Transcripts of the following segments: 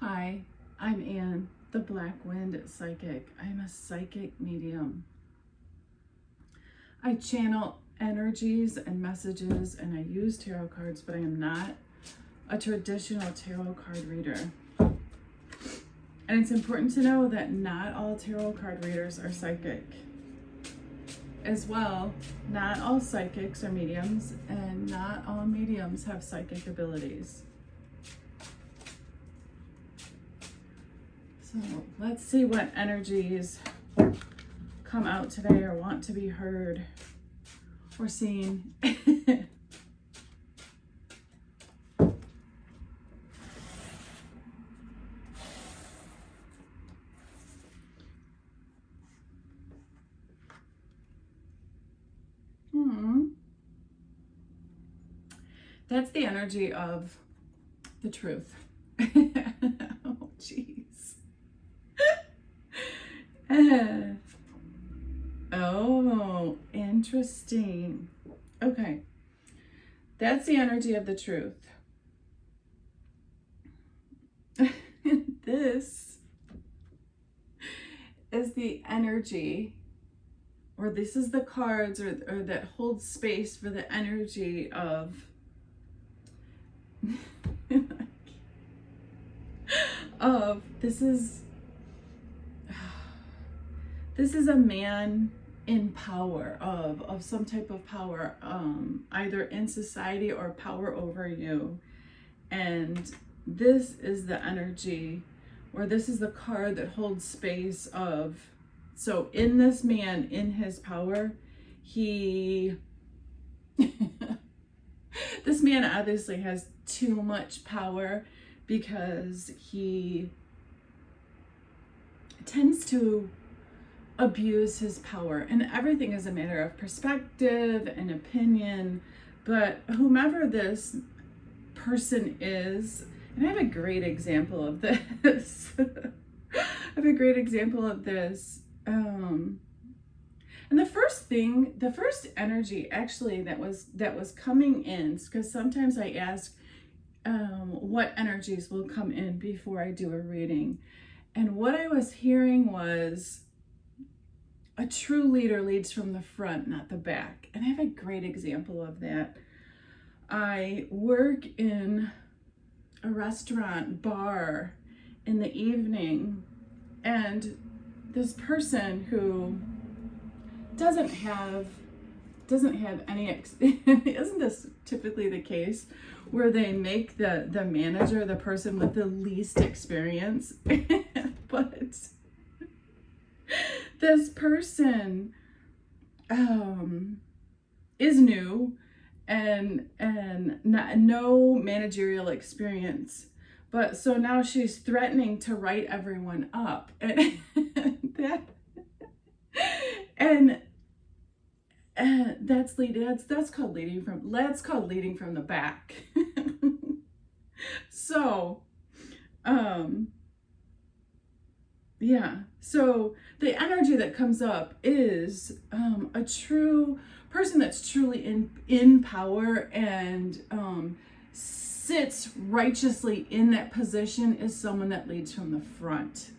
Hi, I'm Anne, the Black Wind Psychic. I'm a psychic medium. I channel energies and messages and I use tarot cards, but I am not a traditional tarot card reader. And it's important to know that not all tarot card readers are psychic. As well, not all psychics are mediums, and not all mediums have psychic abilities. So let's see what energies come out today or want to be heard or seen. That's the energy of the truth. Oh, jeez. Oh, interesting. Okay. That's the energy of the truth. This is the energy, or this is the cards or that hold space for the energy of this is a man in power of some type of power, either in society or power over you. And this is the energy, or this is the card that holds space of, so in this man, in his power, he this man obviously has too much power because he tends to abuse his power, and everything is a matter of perspective and opinion. But whomever this person is, and I have a great example of this. I have a great example of this. And the first energy actually that was coming in, because sometimes I ask what energies will come in before I do a reading. And what I was hearing was a true leader leads from the front, not the back. And I have a great example of that. I work in a restaurant bar in the evening, and this person who doesn't have any isn't this typically the case where they make the manager the person with the least experience? But this person is new and no managerial experience, but so now she's threatening to write everyone up, and that's called leading from the back. So so the energy that comes up is a true person that's truly in power and sits righteously in that position is someone that leads from the front.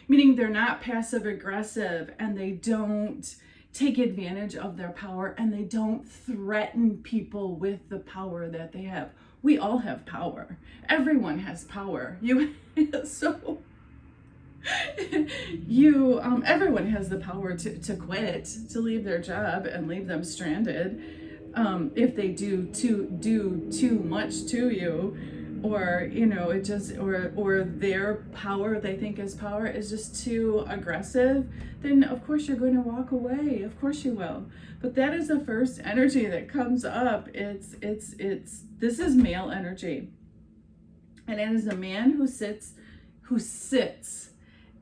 Meaning they're not passive aggressive, and they don't take advantage of their power, and they don't threaten people with the power that they have. We all have power. Everyone has power. Everyone has the power to quit, to leave their job and leave them stranded if they do too much to you, or or their power they think is power is just too aggressive. Then of course you're going to walk away. Of course you will. But that is the first energy that comes up. This is male energy, and it is a man who sits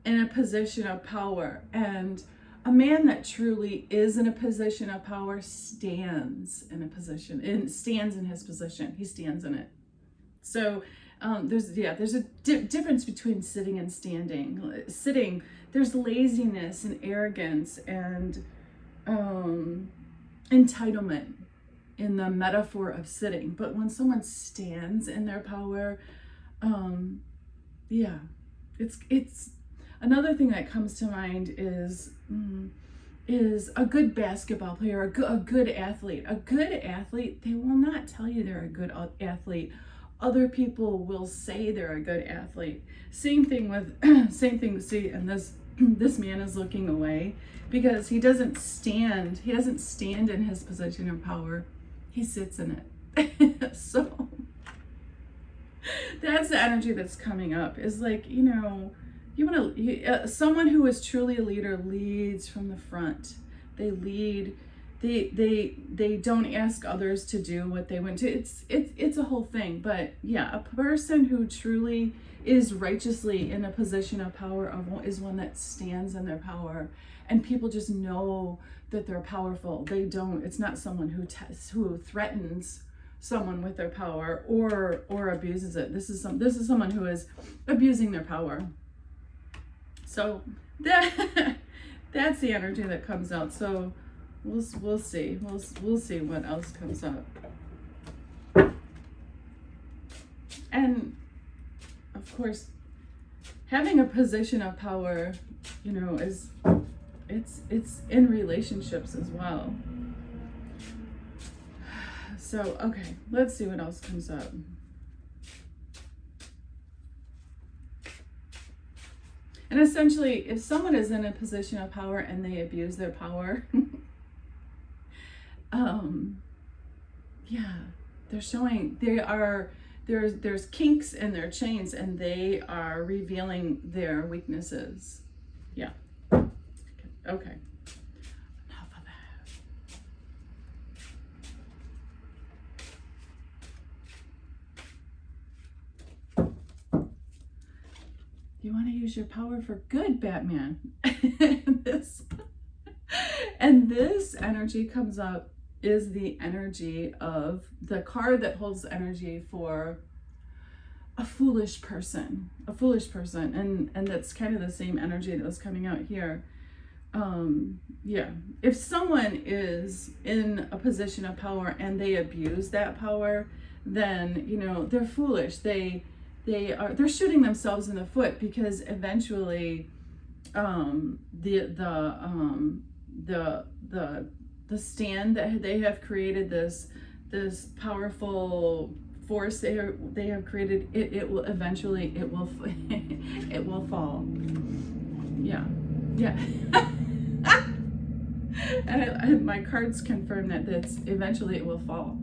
in a position of power. And a man that truly is in a position of power stands in his position. He stands in it. So there's a difference between sitting and standing. Sitting, there's laziness and arrogance and entitlement in the metaphor of sitting. But when someone stands in their power, Yeah, it's another thing that comes to mind is a good basketball player, a good athlete. A good athlete, they will not tell you they're a good athlete. Other people will say they're a good athlete. Same thing with same thing. See, and this man is looking away because he doesn't stand in his position of power. He sits in it. So that's the energy that's coming up, is like, you know, you want to someone who is truly a leader leads from the front. They lead. They don't ask others to do what they want to. It's a whole thing. But yeah, a person who truly is righteously in a position of power is one that stands in their power, and people just know that they're powerful. They don't. It's not someone who threatens someone with their power or abuses it. This is someone who is abusing their power. So that's the energy that comes out. So we'll see. We'll see what else comes up. And of course, having a position of power, you know, it's in relationships as well. So, okay, let's see what else comes up. And essentially, if someone is in a position of power and they abuse their power, yeah, they're showing there's kinks in their chains, and they are revealing their weaknesses. Yeah. Okay. Enough of that. You want to use your power for good, Batman. And this energy comes up is the energy of the card that holds energy for a foolish person, and that's kind of the same energy that was coming out here. Yeah, if someone is in a position of power and they abuse that power, then, you know, they're foolish. They're shooting themselves in the foot, because eventually the stand that they have created, this powerful force they have created, it will eventually it will fall. Yeah. And my cards confirm that eventually it will fall.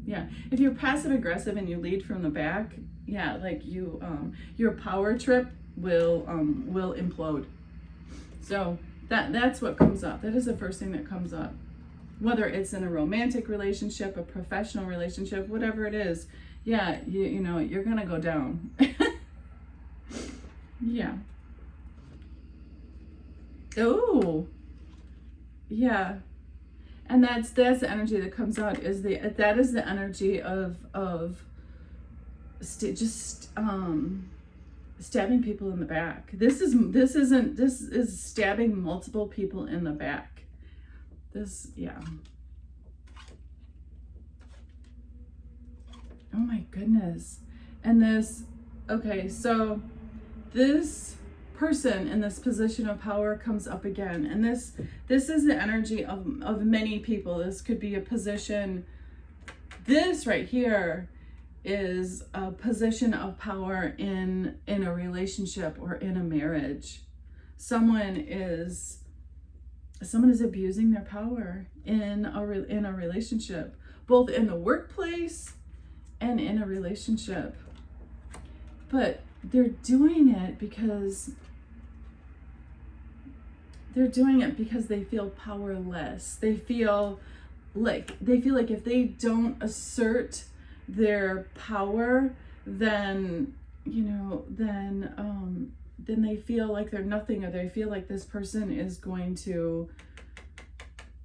Yeah. If you're passive aggressive and you lead from the back, yeah, like your power trip will implode. So that's what comes up. That is the first thing that comes up. Whether it's in a romantic relationship, a professional relationship, whatever it is, yeah, you know, you're gonna go down. Yeah. Oh, yeah. And that's the energy that comes out, that is the energy of stabbing people in the back. This is stabbing multiple people in the back. Yeah. Oh my goodness. And okay, so this person in this position of power comes up again, and this is the energy of many people. This could be a position. This right here is a position of power in a relationship or in a marriage. Someone is abusing their power in a relationship, both in the workplace and in a relationship. But they're doing it because they feel powerless. They feel like if they don't assert their power, then, you know, then they feel like they're nothing, or they feel like this person is going to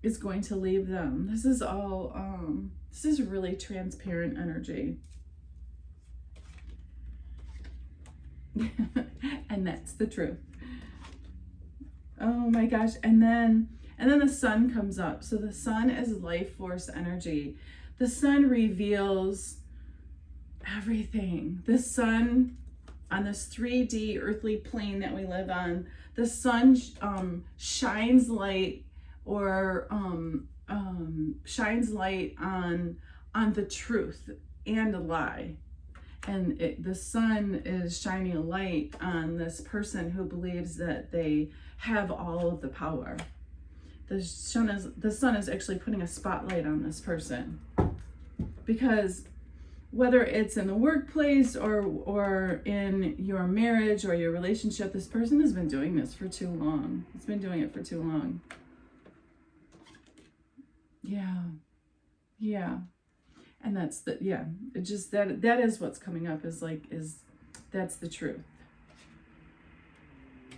leave them. This is all this is really transparent energy. And that's the truth. Oh my gosh. And then the sun comes up. So the sun is life force energy. The sun reveals everything. The sun, on this 3D earthly plane that we live on, the sun shines light, or shines light on the truth and a lie. And the sun is shining a light on this person who believes that they have all of the power. The sun is actually putting a spotlight on this person, because whether it's in the workplace or in your marriage or your relationship, this person has been doing this for too long. It's been doing it for too long. Yeah. And that's it just, that is what's coming up, is that's the truth.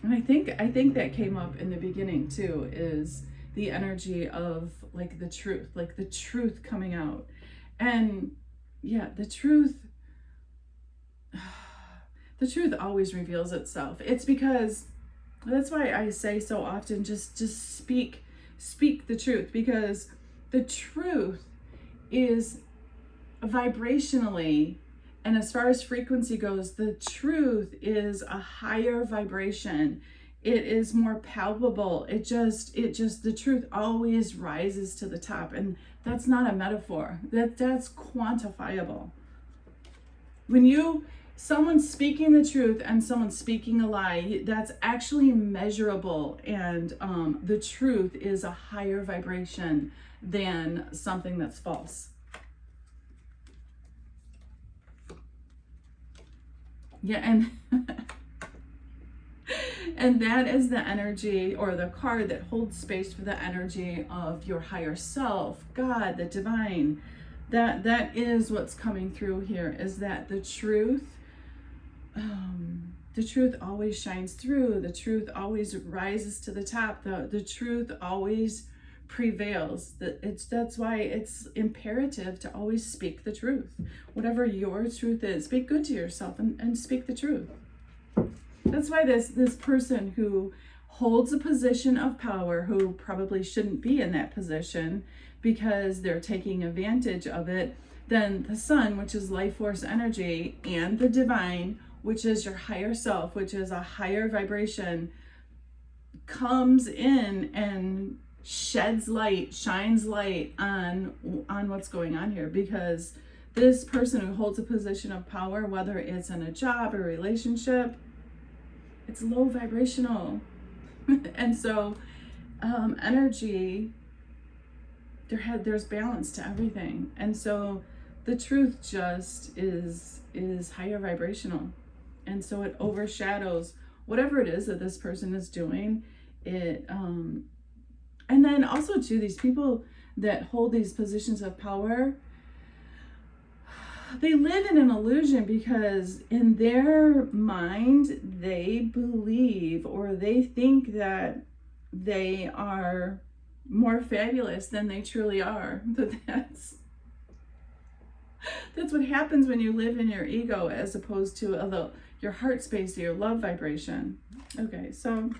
And I think that came up in the beginning too, is the energy of the truth coming out. And the truth always reveals itself. It's because, that's why I say so often, just speak the truth, because the truth is vibrationally, and as far as frequency goes, the truth is a higher vibration. It is more palpable. It just the truth always rises to the top. And that's not a metaphor. That's quantifiable. When someone's speaking the truth and someone's speaking a lie, that's actually measurable. And the truth is a higher vibration than something that's false. And and that is the energy, or the card that holds space for the energy of your higher self, God, the divine. That is what's coming through here, is that the truth always shines through. The truth always rises to the top. The truth always prevails. That's why it's imperative to always speak the truth. Whatever your truth is, speak good to yourself and speak the truth. That's why this person who holds a position of power, who probably shouldn't be in that position because they're taking advantage of it, then the sun, which is life force energy, and the divine, which is your higher self, which is a higher vibration, comes in and shines light on what's going on here. Because this person who holds a position of power, whether it's in a job or relationship, it's low vibrational. And so energy, there's balance to everything. And so the truth just is higher vibrational. And so it overshadows whatever it is that this person is doing. And then also too, these people that hold these positions of power, they live in an illusion, because in their mind, they believe, or they think that they are more fabulous than they truly are. That's what happens when you live in your ego, as opposed to your heart space, your love vibration. Okay, so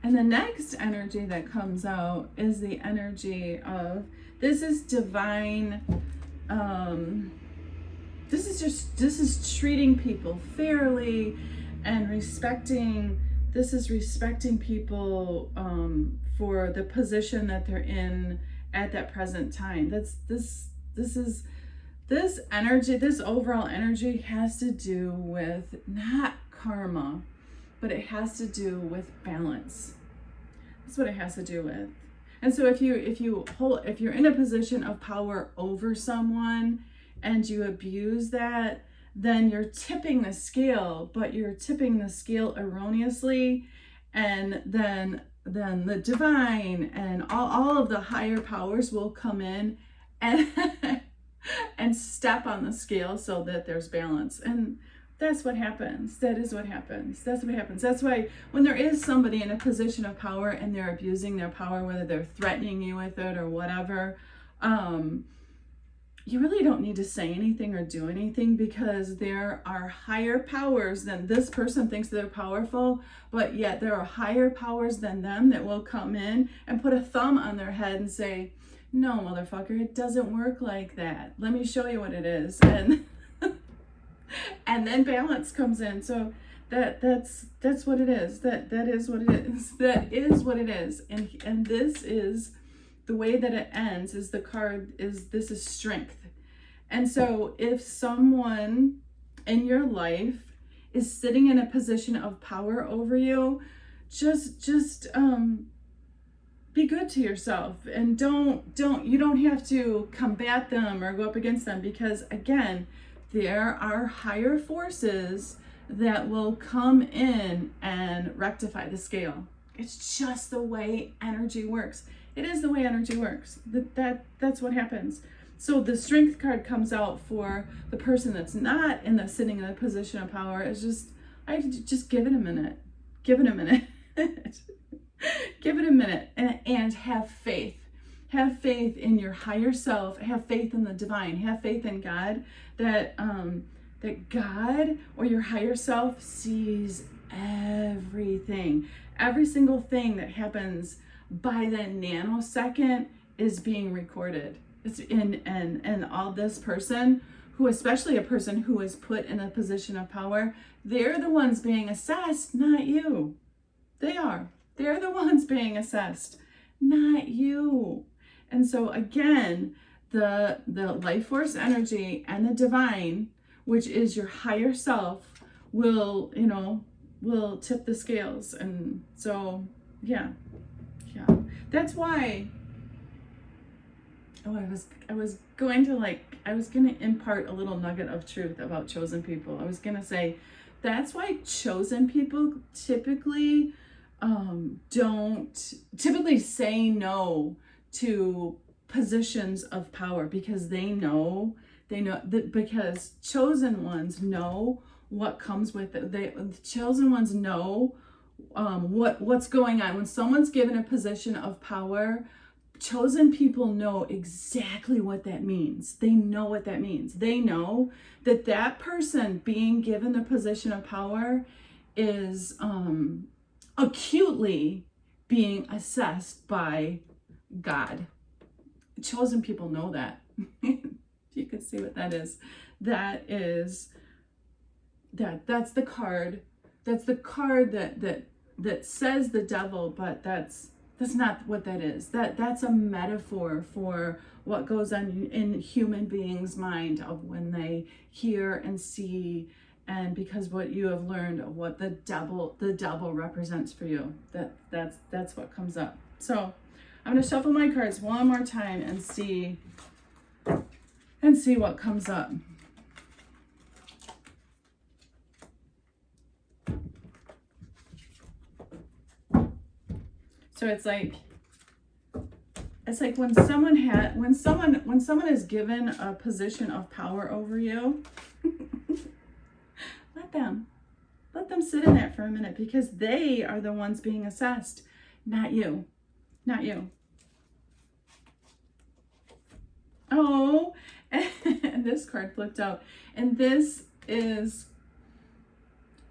and the next energy that comes out is the energy of, this is divine. This is treating people fairly and respecting. This is respecting people for the position that they're in at that present time. This energy, this overall energy has to do with not karma, but it has to do with balance. That's what it has to do with. And so if you're in a position of power over someone and you abuse that, then you're tipping the scale, but you're tipping the scale erroneously. And then the divine and all of the higher powers will come in and and step on the scale so that there's balance. And that's what happens. That is what happens. That's what happens. That's why when there is somebody in a position of power and they're abusing their power, whether they're threatening you with it or whatever, you really don't need to say anything or do anything, because there are higher powers than this person thinks they're powerful, but yet there are higher powers than them that will come in and put a thumb on their head and say, No, motherfucker, it doesn't work like that. Let me show you what it is. And and then balance comes in. So that's what it is. That is what it is. That is what it is. And this is the way that it ends. Is the card is this is strength. And so if someone in your life is sitting in a position of power over you, just be good to yourself, and you don't have to combat them or go up against them, because again, there are higher forces that will come in and rectify the scale. It's just the way energy works. It is the way energy works. That's what happens. So the strength card comes out for the person that's not sitting in a position of power. It's just, just give it a minute. Give it a minute. Give it a minute and have faith. Have faith in your higher self. Have faith in the divine. Have faith in God, that God or your higher self sees everything. Every single thing that happens by the nanosecond is being recorded. It's and all this person who, especially a person who is put in a position of power, they're the ones being assessed, not you. They are. They're the ones being assessed, not you. And so again, the life force energy and the divine, which is your higher self, will tip the scales. And so yeah. That's why I was going to impart a little nugget of truth about chosen people. I was going to say that's why chosen people typically don't typically say no to positions of power, because they know that, because chosen ones know what comes with it. The chosen ones know what's going on when someone's given a position of power. Chosen people know exactly what that means. They know what that means. They know that person being given the position of power is acutely being assessed by God. Chosen people know that. You can see what that is. That's the card. That's the card that says the devil, but that's not what that is. That's a metaphor for what goes on in human beings' mind of when they hear and see, and because what you have learned of what the devil represents for you. That's what comes up. So I'm going to shuffle my cards one more time and see what comes up. So it's like when someone is given a position of power over you, let them sit in that for a minute, because they are the ones being assessed, not you. Oh, and this card flipped out, and this is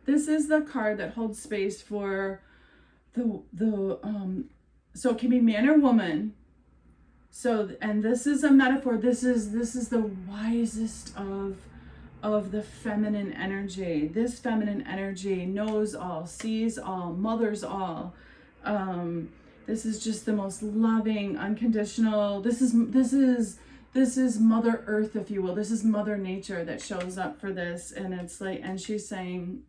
the card that holds space for so it can be man or woman. So, and this is a metaphor. This is the wisest of the feminine energy. This feminine energy knows all, sees all, mothers all. This is just the most loving, unconditional. This is Mother Earth, if you will. This is Mother Nature that shows up for this, and it's like, and she's saying,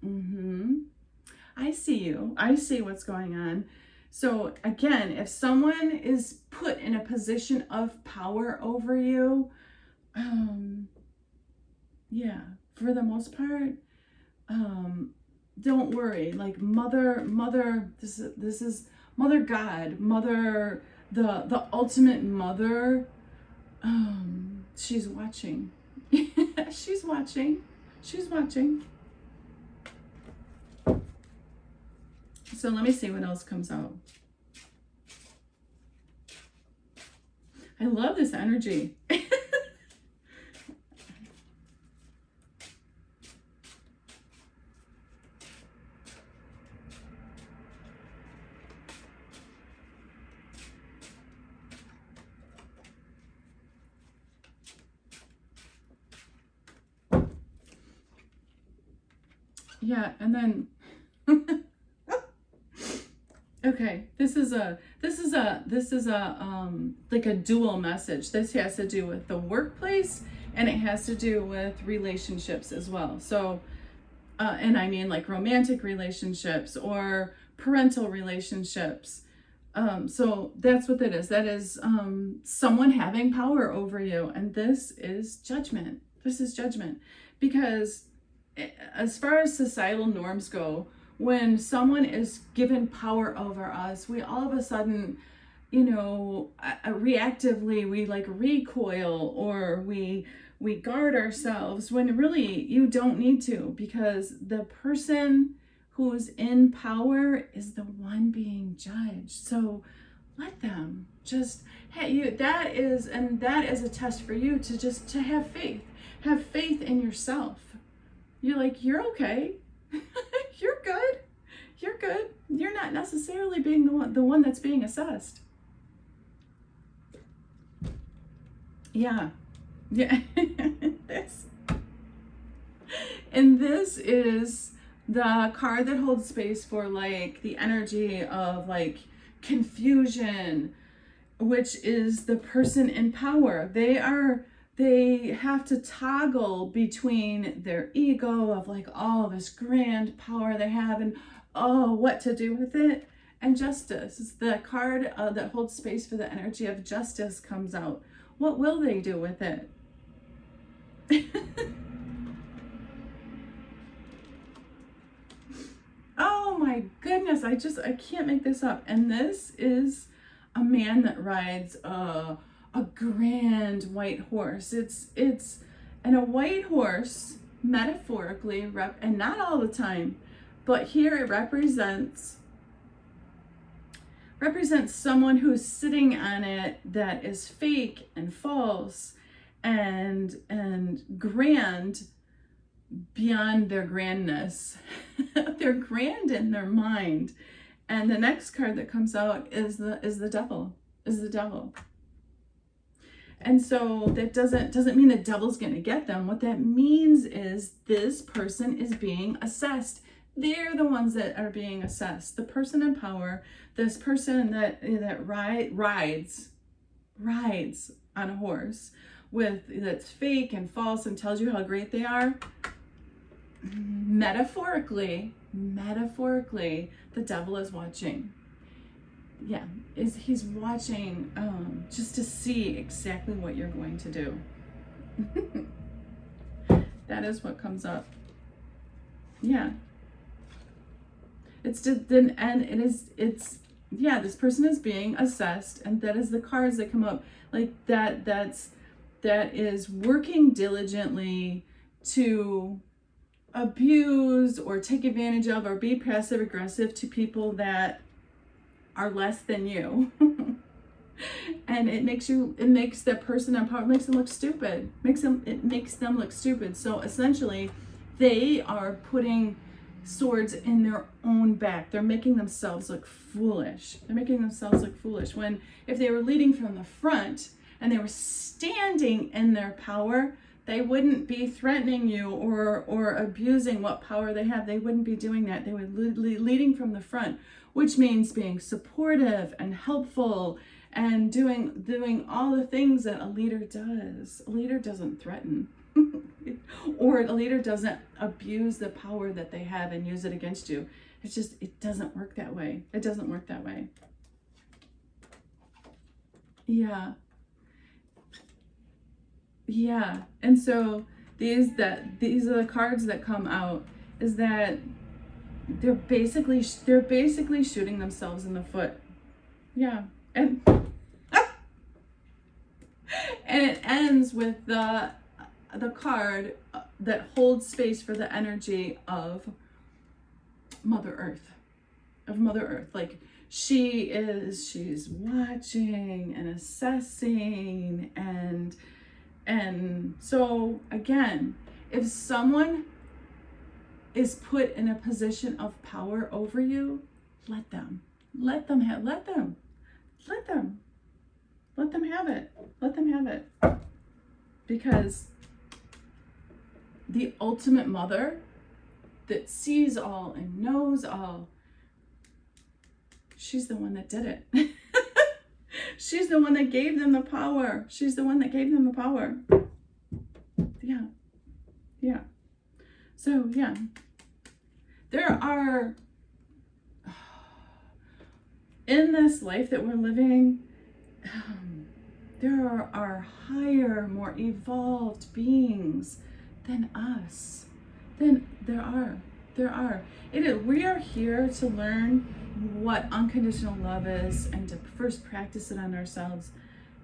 I see you. I see what's going on. So again, if someone is put in a position of power over you, for the most part, don't worry. Like mother, this is Mother God, Mother, the ultimate mother. She's watching. She's watching. So let me see what else comes out. I love this energy. Yeah, and then okay, this is a like a dual message. This has to do with the workplace, and it has to do with relationships as well. So and I mean like romantic relationships or parental relationships. So that's what that is. That is someone having power over you. And this is judgment. This is judgment. Because as far as societal norms go, when someone is given power over us, we all of a sudden, reactively, we like recoil, or we guard ourselves, when really you don't need to, because the person who's in power is the one being judged. So let them just, hey, that is a test for you to have faith. Have faith in yourself. You're like, you're okay. You're good. You're good. You're not necessarily being the one that's being assessed. Yeah. This is the card that holds space for like the energy of like confusion, which is the person in power. They have to toggle between their ego of like all this grand power they have and what to do with it, and justice. It's the card that holds space for the energy of justice comes out. What will they do with it? Oh my goodness, I can't make this up. And this is a man that rides a grand white horse. And a white horse metaphorically and not all the time, but here it represents someone who's sitting on it that is fake and false and grand beyond their grandness. They're grand in their mind. And the next card that comes out is the devil. And so that doesn't mean the devil's going to get them. What that means is this person is being assessed. They're the ones that are being assessed. The person in power, this person that rides on a horse that's fake and false and tells you how great they are. Metaphorically, the devil is watching. Yeah, he's watching just to see exactly what you're going to do. That is what comes up. Yeah. It's this person is being assessed, and that is the cards that come up like that. That is working diligently to abuse or take advantage of or be passive aggressive to people that are less than you. And it makes the person in power, makes them look stupid. It makes them look stupid. So essentially they are putting swords in their own back. They're making themselves look foolish. When if they were leading from the front and they were standing in their power, they wouldn't be threatening you or abusing what power they have. They wouldn't be doing that. They would be leading from the front, which means being supportive and helpful and doing all the things that a leader does. A leader doesn't threaten. Or a leader doesn't abuse the power that they have and use it against you. It doesn't work that way. Yeah. And so these are the cards that come out, is that they're basically shooting themselves in the foot. Yeah. And it ends with the card that holds space for the energy of Mother Earth. Like she's watching and assessing and so again, if someone is put in a position of power over you, let them have it. Because the ultimate mother that sees all and knows all. She's the one that did it. She's the one that gave them the power. She's the one that gave them the power. Yeah. Yeah. So, yeah. There are, in this life that we're living, there are higher, more evolved beings than us. Then there are. We are here to learn what unconditional love is, and to first practice it on ourselves,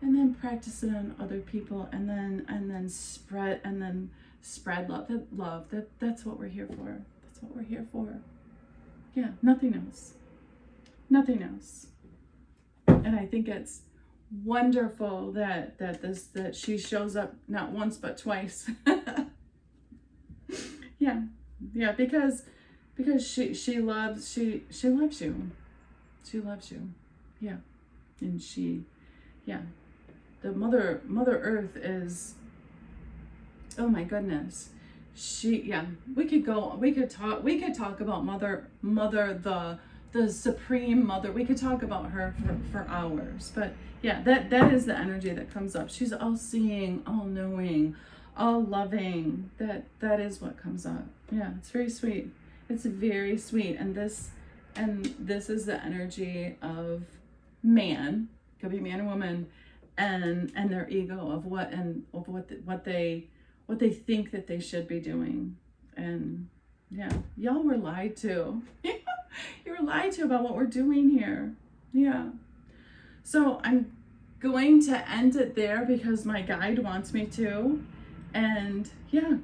and then practice it on other people, and then spread love. That's what we're here for. That's what we're here for. Yeah, nothing else. Nothing else. And I think it's wonderful that she shows up not once but twice. Yeah, because she loves you. She loves you. Yeah. And the Mother Earth is, oh my goodness. We could talk about mother the supreme mother. We could talk about her for hours. But yeah, that is the energy that comes up. She's all seeing, all knowing, all loving. That is what comes up. Yeah, it's very sweet. It's very sweet. And this is the energy of man, could be man or woman, and their ego of what they think that they should be doing. And yeah, y'all were lied to. You were lied to about what we're doing here. Yeah. So I'm going to end it there because my guide wants me to. And yeah.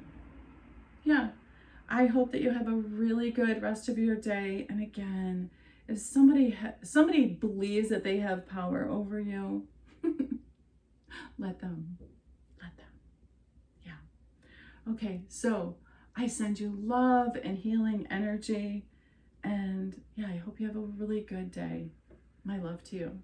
I hope that you have a really good rest of your day. And again, if somebody believes that they have power over you, let them. Yeah. Okay, so I send you love and healing energy. And yeah, I hope you have a really good day. My love to you.